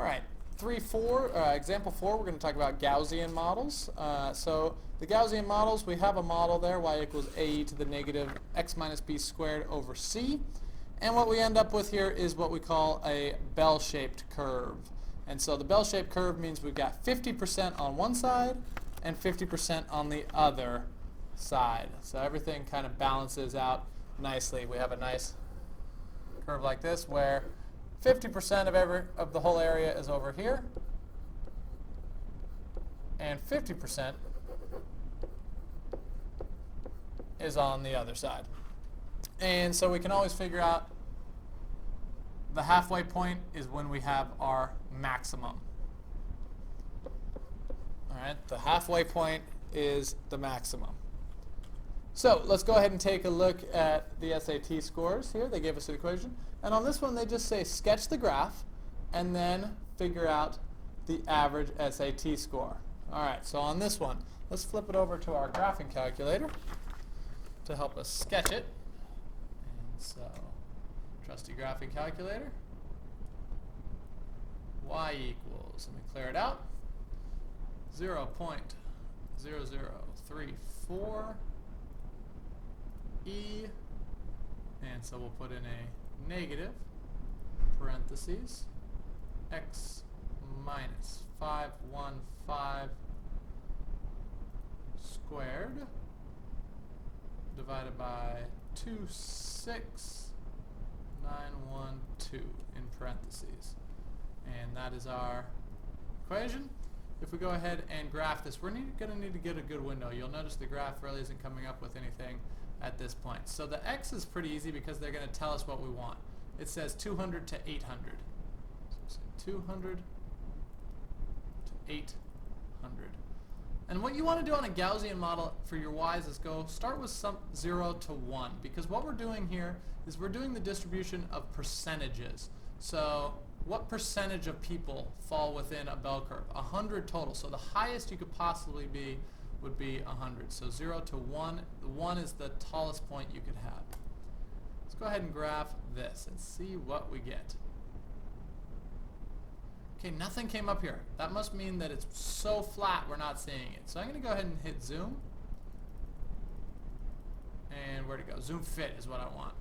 All right, example 4, we're going to talk about Gaussian models. So the Gaussian models, we have a model there, y equals ae to the negative x minus b squared over c. And what we end up with here is what we call a bell-shaped curve. And so the bell-shaped curve means we've got 50% on one side and 50% on the other side. So everything kind of balances out nicely. We have a nice curve like this where 50% of the whole area is over here, and 50% is on the other side. And so we can always figure out the halfway point is when we have our maximum. All right, the halfway point is the maximum. So let's go ahead and take a look at the SAT scores here. They gave us an equation. And on this one, they just say sketch the graph and then figure out the average SAT score. All right, so on this one, let's flip it over to our graphing calculator to help us sketch it. And so, trusty graphing calculator. Y equals, let me clear it out, 0.0034 E, and so we'll put in a negative parentheses x minus 515 squared divided by 26912 in parentheses. And that is our equation. If we go ahead and graph this, we're going to need to get a good window. You'll notice the graph really isn't coming up with anything at this point. So the x is pretty easy because they're going to tell us what we want. It says 200 to 800. So 200 to 800. And what you want to do on a Gaussian model for your y's is start with some 0 to 1, because what we're doing here is we're doing the distribution of percentages. So what percentage of people fall within a bell curve? 100 total. So the highest you could possibly be would be 100. So 0 to 1. The 1 is the tallest point you could have. Let's go ahead and graph this and see what we get. Okay, nothing came up here. That must mean that it's so flat we're not seeing it. So I'm going to go ahead and hit zoom. And where'd it go? Zoom fit is what I want.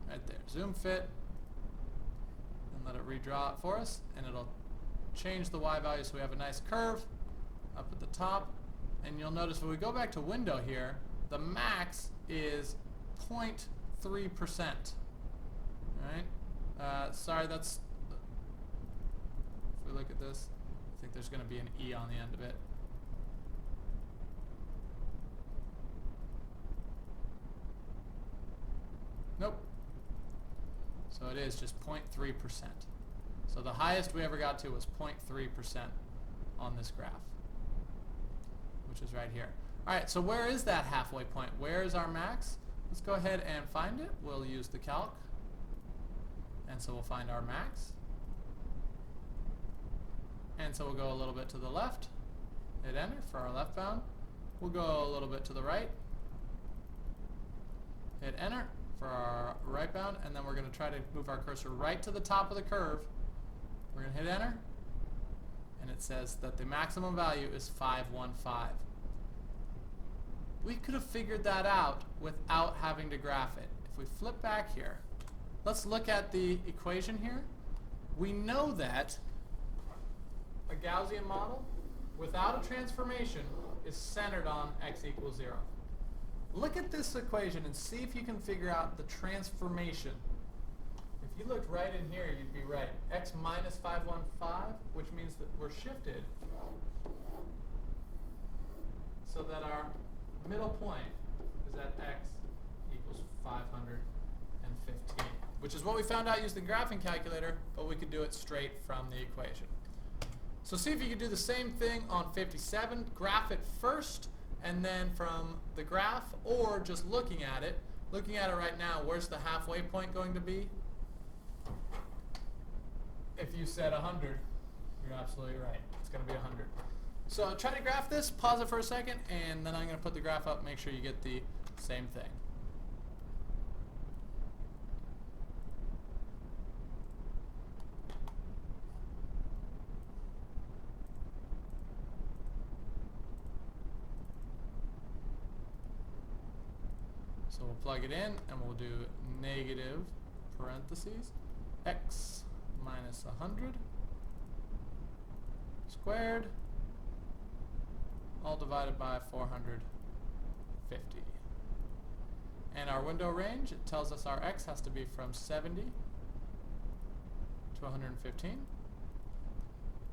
Right there. Zoom fit. And let it redraw it for us. And it'll change the y value so we have a nice curve up at the top. And you'll notice when we go back to window here, the max is 0.3%. Alright? Sorry, that's... If we look at this, I think there's going to be an E on the end of it. Nope. So it is just 0.3%. So the highest we ever got to was 0.3% on this graph, which is right here. All right, so where is that halfway point? Where is our max? Let's go ahead and find it. We'll use the calc. And so we'll find our max. And so we'll go a little bit to the left, hit enter for our left bound. We'll go a little bit to the right, hit enter for our right bound, and then we're going to try to move our cursor right to the top of the curve. We're going to hit enter, and it says that the maximum value is 515. We could have figured that out without having to graph it. If we flip back here, let's look at the equation here. We know that a Gaussian model without a transformation is centered on x equals 0. Look at this equation and see if you can figure out the transformation. If you looked right in here, you'd be right. X minus 515, which means that we're shifted so that our middle point is at x equals 515, which is what we found out using the graphing calculator, but we could do it straight from the equation. So see if you can do the same thing on 57. Graph it first, and then from the graph, or just looking at it right now, where's the halfway point going to be? If you said 100, you're absolutely right. It's going to be 100. So try to graph this, pause it for a second, and then I'm going to put the graph up, make sure you get the same thing. So we'll plug it in and we'll do negative parentheses x minus 100 squared all divided by 450. And our window range, it tells us our x has to be from 70 to 115.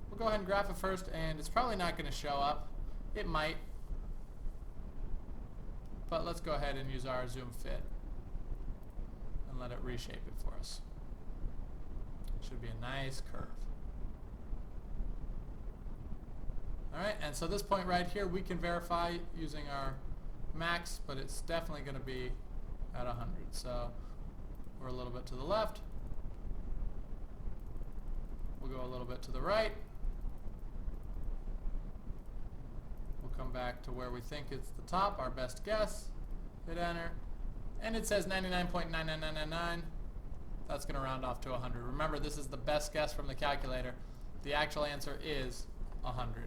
We'll go ahead and graph it first, and it's probably not going to show up. It might. But let's go ahead and use our zoom fit and let it reshape it for us. Should be a nice curve. Alright, and so this point right here we can verify using our max, but it's definitely going to be at 100. So we're a little bit to the left. We'll go a little bit to the right. We'll come back to where we think it's the top, our best guess. Hit enter. And it says 99.99999. That's going to round off to 100. Remember, this is the best guess from the calculator. The actual answer is 100.